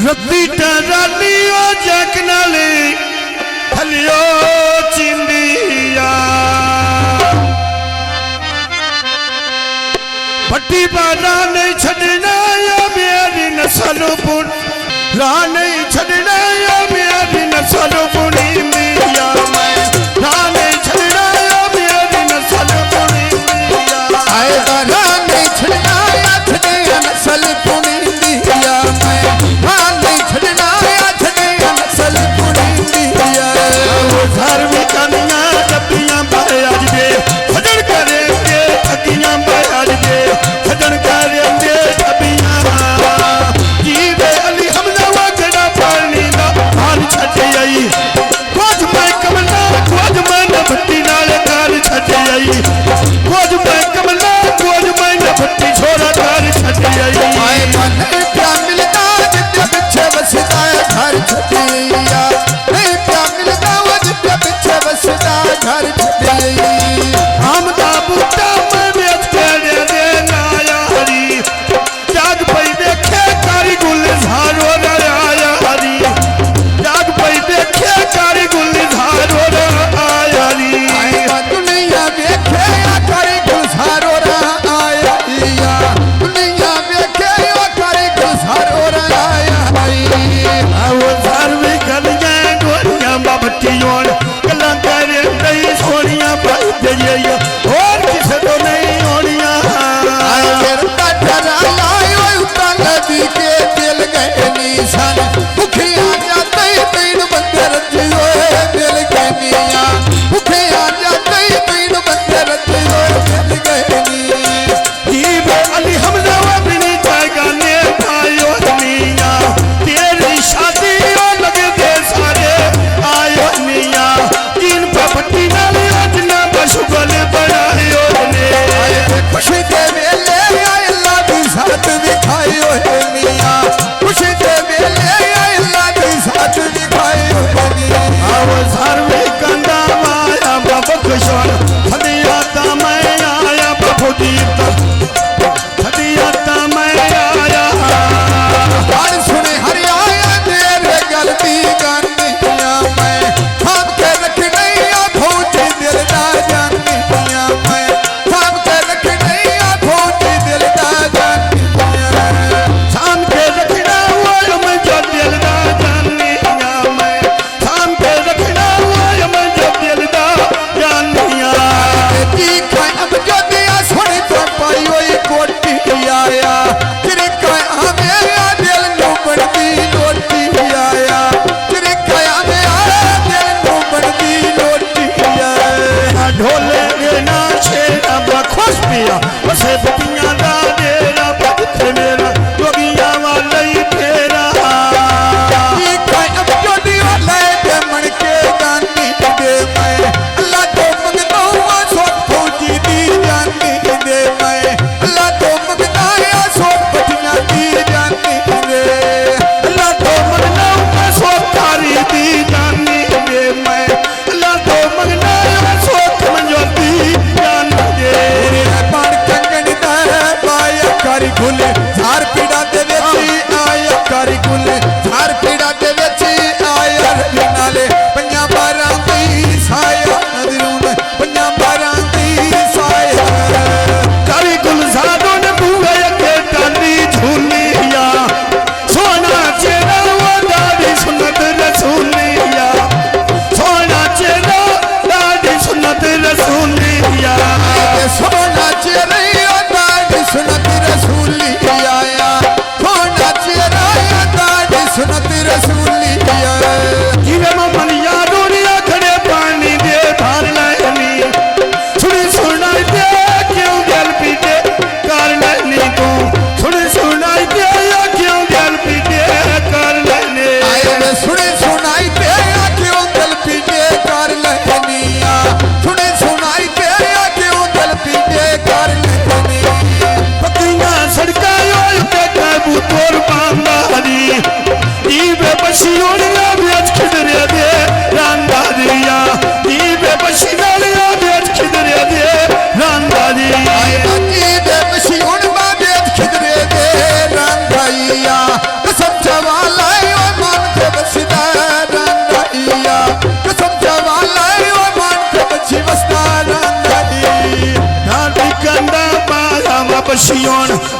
रत्ती टरानियो जकनाले हलियो चिंदिया पट्टी बारा नहीं छड़ना या मेरी नस्ल पुन रा नहीं छड़ना या मेरी नस्ल पुनी मिया मैं रा नहीं छड़ना या मेरी नस्ल पुनी मिया आए रा नहीं छड़ना या छड़े नस्ल पुनी मिया मैं रा नहीं छड़ना या छड़े नस्ल पुनी मिया वो धर्मी कन्या डबियां बाज दे सजन करेंगे ठगियां बाज दे सजन करेंगे डबियां जीवे अली हमने वगड़ा पानी दा हार छटे आई कुछ मैं कमला कुछ मैं भट्टी नाल कार छटे आई कुछ मैं कमला कुछ मैं भट्टी छोरा कार छटे आई आए मन क्या मिलता जिते पीछे बसता घर छटिया नहीं क्या मिलता वो जिते पीछे बसता घर छटिया हम दा बूटा मैं बेच के दे नाया हरी जाग पई देखे कारी गुल झारो आया हरी जाग पई देखे कारी गुल झारो आया हरी आए दुनिया देखे करे गुजारो आया दुनिया देखे करे गुजारो आया वो सर्वे गलियां गोरियां बाबतियों गल्लां करे नहीं सोनिया पाई दे और किसे तो नहीं होनिया के दिल गए निशान भूखिया जाते तीन बंदे रजियो दिल गए निया भूखिया जाते तीन बंदे रजियो दिल गए जीवे अली हमने अपनी गाने आयो निया तेरी शादी लगे दे सारे आयो निया जिन पपटी नाल अजना बशुगल बनायो ने खुशी के मेले अल्लाह की साथ दिखायो है मिया खुशी के मेले अल्लाह की साथ दिखायो है मिया आओ सर्वे कंदा माया बाबा खुशन हदिया ता मैं आया बाबू दीप हदिया ता मैं आया गान सुने हरि आया तेरे गलती गानिया मैं थाम के रख नहीं भौजी दिल दा जानिया मैं थाम के रख नहीं भौजी दिल दा जानिया शाम के रखना वो मैं जो दिल दा जानिया मैं शाम के रखना वो मैं जो दिल दा जानिया की खाए अब जो दिया सुनी तो पाई हुई कोटी आया तेरे खाए हमें दिल नो बढ़ती लोटी आया तेरे खाए हमें दिल नो बढ़ती लोटी आया ढोले के ना छेड़ा बड़ा खुश पिया बसे बतियां दा डेरा भक्त मेरा जोगियां वाले ही फेरा की खाए अब जो दिया ले दे मन के गानी दे मैं अल्लाह तो मंगता हूँ सो फौजी दी जानी दे मैं अल्लाह तो मंगता है सो बटियां दी जानी दे अल्लाह तो मंगना मैं सोकारी दी जानी दे मैं अल्लाह तो मंगना मैं सोख मंजोती जानी दे पान कंगन दा पाया कारी गुल झार पीड़ा दे वेची आया कारी गुल झार पीड़ा दे वेची आया रवि नाले पंजा बारां दी साया नदरों में पंजा बारां दी साया कारी गुलजारों ने बुआ के डाली झूलिया सोना चेहरा वो दादी सुन्नत रसूलिया सोना चेहरा दादी सुन्नत रसूलिया सोना चेहरा दादी सुनत रसूली आया सोना चेहरा दादी सुनत रसूली आया जीवे मन यादों ने खड़े पानी दे धार लानी सुनी सुनाई दे क्यों गल पीटे कर लेनी तू सुनी सुनाई दे क्यों गल पीटे कर लेने आए सुने सुनाई ते क्यों दिल पीटे कर लेनिया सुने सुनाई ते क्यों दिल पीटे कर लेनिया पतियां सड़का के काबू तोर बांधारी जीवे बसी ओलिया बेच खिदरे दे रांधारिया जीवे बसी नालिया बेच खिदरे दे रांधारिया आए बाकी दे मशीन बा बेच खिदरे दे रंगाइया कसम चवाला खुशियों